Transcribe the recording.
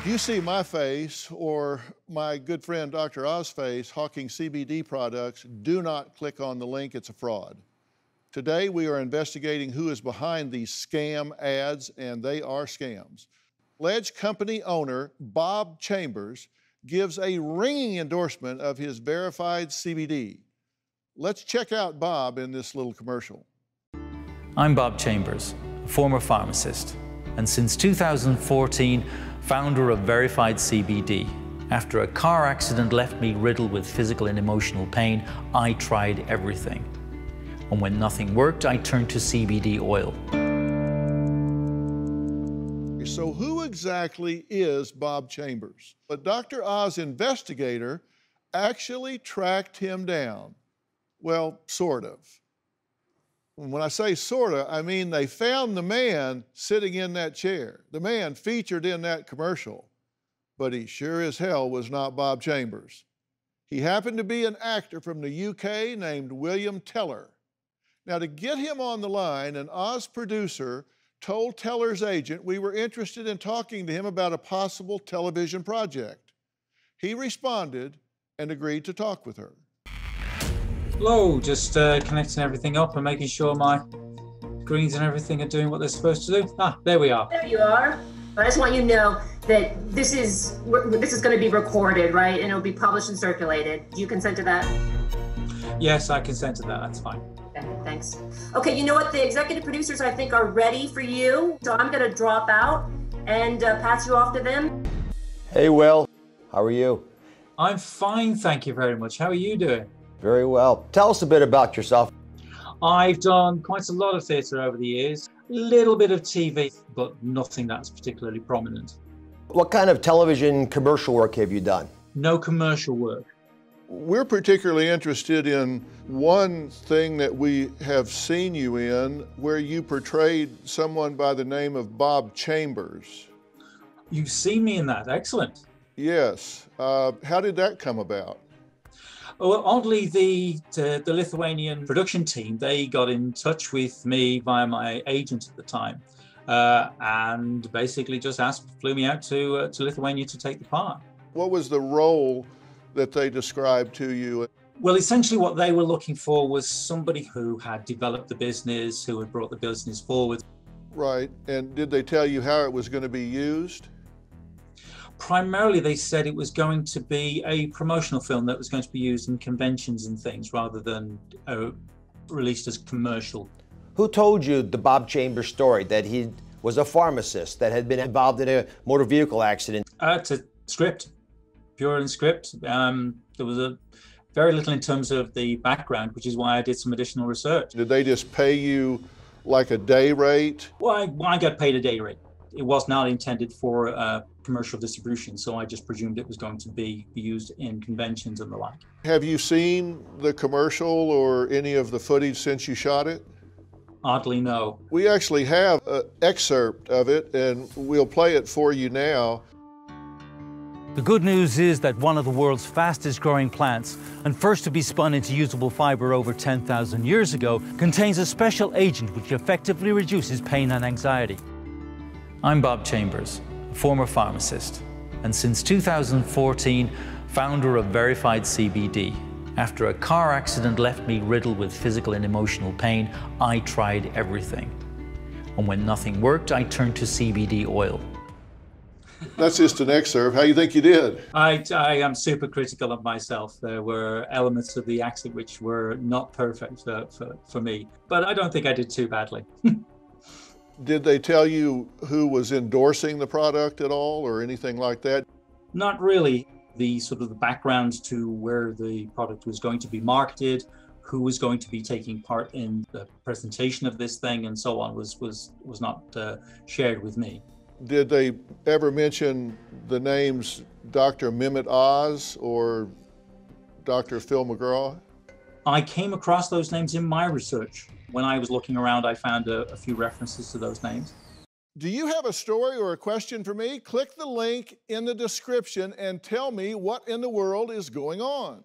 you see my face or my good friend Dr. Oz's face hawking CBD products, do not click on the link, it's a fraud. Today we are investigating who is behind these scam ads, and they are scams. Alleged company owner Bob Chambers gives a ringing endorsement of his verified CBD. Let's check out Bob in this little commercial. I'm Bob Chambers, a former pharmacist, and since 2014, founder of Verified CBD. After a car accident left me riddled with physical and emotional pain, I tried everything. And when nothing worked, I turned to CBD oil. So who exactly is Bob Chambers? A Dr. Oz investigator actually tracked him down. Well, sort of. When I say sort of, I mean they found the man sitting in that chair, the man featured in that commercial, but he sure as hell was not Bob Chambers. He happened to be an actor from the UK named William Teller. Now, to get him on the line, an Oz producer told Teller's agent we were interested in talking to him about a possible television project. He responded and agreed to talk with her. Hello, just connecting everything up and making sure my greens and everything are doing what they're supposed to do. Ah, there we are. There you are. I just want you to know that this is going to be recorded, right? And it'll be published and circulated. Do you consent to that? Yes, I consent to that. That's fine. Okay, thanks. Okay, you know what? The executive producers, I think, are ready for you. So I'm going to drop out and pass you off to them. Hey, Will. How are you? I'm fine, thank you very much. How are you doing? Very well. Tell us a bit about yourself. I've done quite a lot of theatre over the years, a little bit of TV, but nothing that's particularly prominent. What kind of television commercial work have you done? No commercial work. We're particularly interested in one thing that we have seen you in, where you portrayed someone by the name of Bob Chambers. You've seen me in that, excellent. Yes. How did that come about? Well, oddly, the Lithuanian production team, they got in touch with me via my agent at the time, and basically just flew me out to Lithuania to take the part. What was the role that they described to you? Well, essentially what they were looking for was somebody who had developed the business, who had brought the business forward. Right, and did they tell you how it was going to be used? Primarily, they said it was going to be a promotional film that was going to be used in conventions and things rather than released as commercial. Who told you the Bob Chambers story, that he was a pharmacist, that had been involved in a motor vehicle accident? It's a script, pure and script. There was very little in terms of the background, which is why I did some additional research. Did they just pay you like a day rate? Well, I got paid a day rate. It was not intended for commercial distribution, so I just presumed it was going to be used in conventions and the like. Have you seen the commercial or any of the footage since you shot it? Oddly, no. We actually have an excerpt of it, and we'll play it for you now. The good news is that one of the world's fastest growing plants, and first to be spun into usable fiber over 10,000 years ago, contains a special agent which effectively reduces pain and anxiety. I'm Bob Chambers, a former pharmacist, and since 2014, founder of Verified CBD. After a car accident left me riddled with physical and emotional pain, I tried everything. And when nothing worked, I turned to CBD oil. That's just an excerpt. How do you think you did? I am super critical of myself. There were elements of the accent which were not perfect for me, but I don't think I did too badly. Did they tell you who was endorsing the product at all or anything like that? Not really. The background to where the product was going to be marketed, who was going to be taking part in the presentation of this thing, and so on was not shared with me. Did they ever mention the names Dr. Mehmet Oz or Dr. Phil McGraw? I came across those names in my research. When I was looking around, I found a few references to those names. Do you have a story or a question for me? Click the link in the description and tell me what in the world is going on.